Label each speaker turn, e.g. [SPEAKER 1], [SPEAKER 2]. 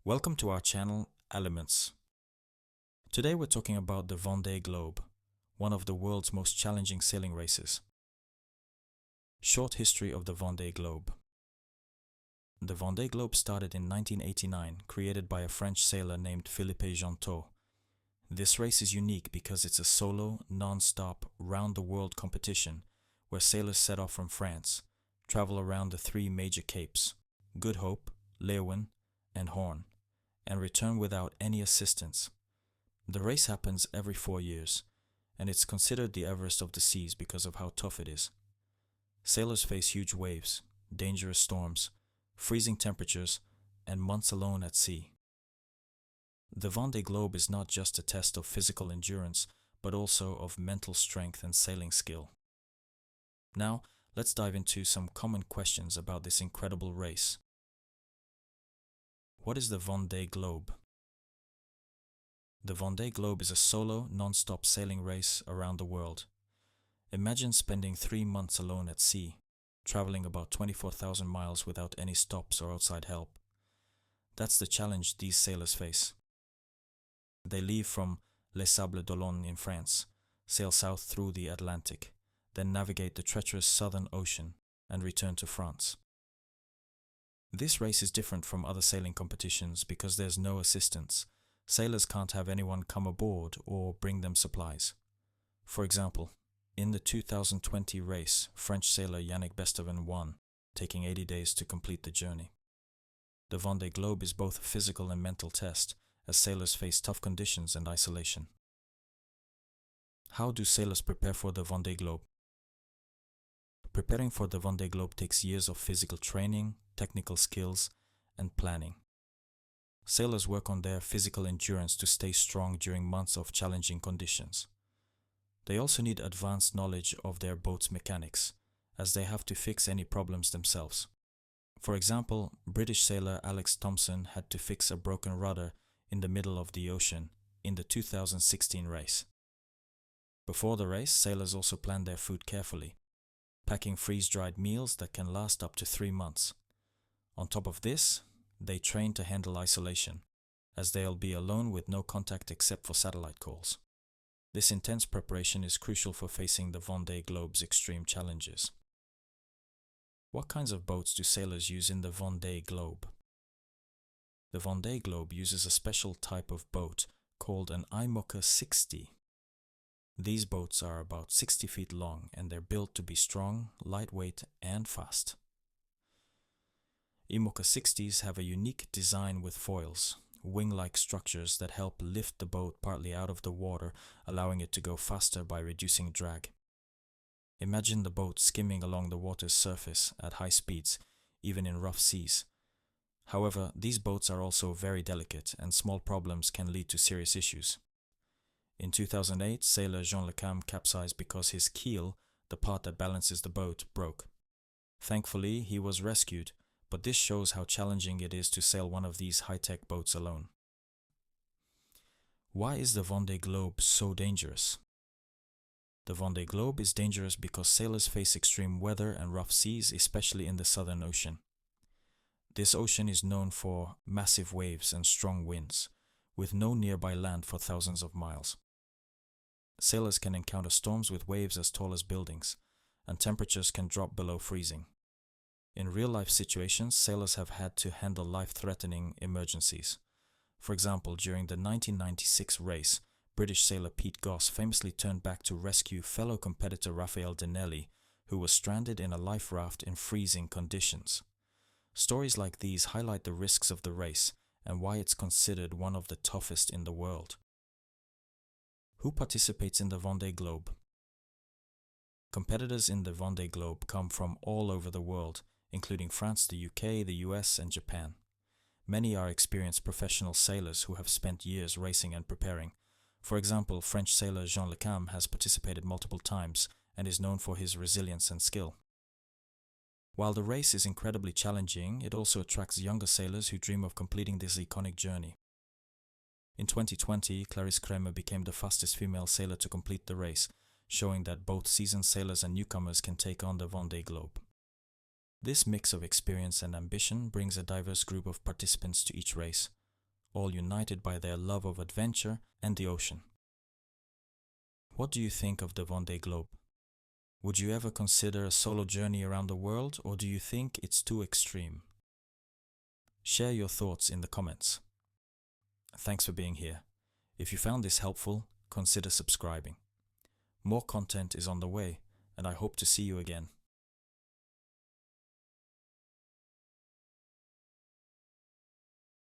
[SPEAKER 1] Welcome to our channel, Ælementz. Today we're talking about the Vendée Globe, one of the world's most challenging sailing races. Short history of the Vendée Globe. The Vendée Globe started in 1989, created by a French sailor named Philippe Gentot. This race is unique because it's a solo, non-stop, round-the-world competition where sailors set off from France, travel around the three major capes, Good Hope, Leeuwin, and Horn, and return without any assistance. The race happens every 4 years, and it's considered the Everest of the seas because of how tough it is. Sailors face huge waves, dangerous storms, freezing temperatures, and months alone at sea. The Vendée Globe is not just a test of physical endurance, but also of mental strength and sailing skill. Now, let's dive into some common questions about this incredible race. What is the Vendée Globe? The Vendée Globe is a solo, non-stop sailing race around the world. Imagine spending 3 months alone at sea, traveling about 24,000 miles without any stops or outside help. That's the challenge these sailors face. They leave from Les Sables d'Olonne in France, sail south through the Atlantic, then navigate the treacherous Southern Ocean and return to France. This race is different from other sailing competitions because there's no assistance. Sailors can't have anyone come aboard or bring them supplies. For example, in the 2020 race, French sailor Yannick Bestaven won, taking 80 days to complete the journey. The Vendée Globe is both a physical and mental test, as sailors face tough conditions and isolation. How do sailors prepare for the Vendée Globe? Preparing for the Vendée Globe takes years of physical training, technical skills, and planning. Sailors work on their physical endurance to stay strong during months of challenging conditions. They also need advanced knowledge of their boat's mechanics, as they have to fix any problems themselves. For example, British sailor Alex Thompson had to fix a broken rudder in the middle of the ocean in the 2016 race. Before the race, sailors also plan their food carefully, packing freeze-dried meals that can last up to 3 months. On top of this, they train to handle isolation, as they'll be alone with no contact except for satellite calls. This intense preparation is crucial for facing the Vendée Globe's extreme challenges. What kinds of boats do sailors use in the Vendée Globe? The Vendée Globe uses a special type of boat called an IMOCA 60. These boats are about 60 feet long and they're built to be strong, lightweight, and fast. IMOCA 60s have a unique design with foils, wing-like structures that help lift the boat partly out of the water, allowing it to go faster by reducing drag. Imagine the boat skimming along the water's surface at high speeds, even in rough seas. However, these boats are also very delicate and small problems can lead to serious issues. In 2008, sailor Jean Le Cam capsized because his keel, the part that balances the boat, broke. Thankfully, he was rescued, but this shows how challenging it is to sail one of these high-tech boats alone. Why is the Vendée Globe so dangerous? The Vendée Globe is dangerous because sailors face extreme weather and rough seas, especially in the Southern Ocean. This ocean is known for massive waves and strong winds, with no nearby land for thousands of miles. Sailors can encounter storms with waves as tall as buildings, and temperatures can drop below freezing. In real-life situations, sailors have had to handle life-threatening emergencies. For example, during the 1996 race, British sailor Pete Goss famously turned back to rescue fellow competitor Raphael Denelli, who was stranded in a life raft in freezing conditions. Stories like these highlight the risks of the race and why it's considered one of the toughest in the world. Who participates in the Vendée Globe? Competitors in the Vendée Globe come from all over the world, including France, the UK, the US, and Japan. Many are experienced professional sailors who have spent years racing and preparing. For example, French sailor Jean Le Cam has participated multiple times and is known for his resilience and skill. While the race is incredibly challenging, it also attracts younger sailors who dream of completing this iconic journey. In 2020, Clarisse Kremer became the fastest female sailor to complete the race, showing that both seasoned sailors and newcomers can take on the Vendée Globe. This mix of experience and ambition brings a diverse group of participants to each race, all united by their love of adventure and the ocean. What do you think of the Vendée Globe? Would you ever consider a solo journey around the world, or do you think it's too extreme? Share your thoughts in the comments. Thanks for being here. If you found this helpful, consider subscribing. More content is on the way, and I hope to see you again.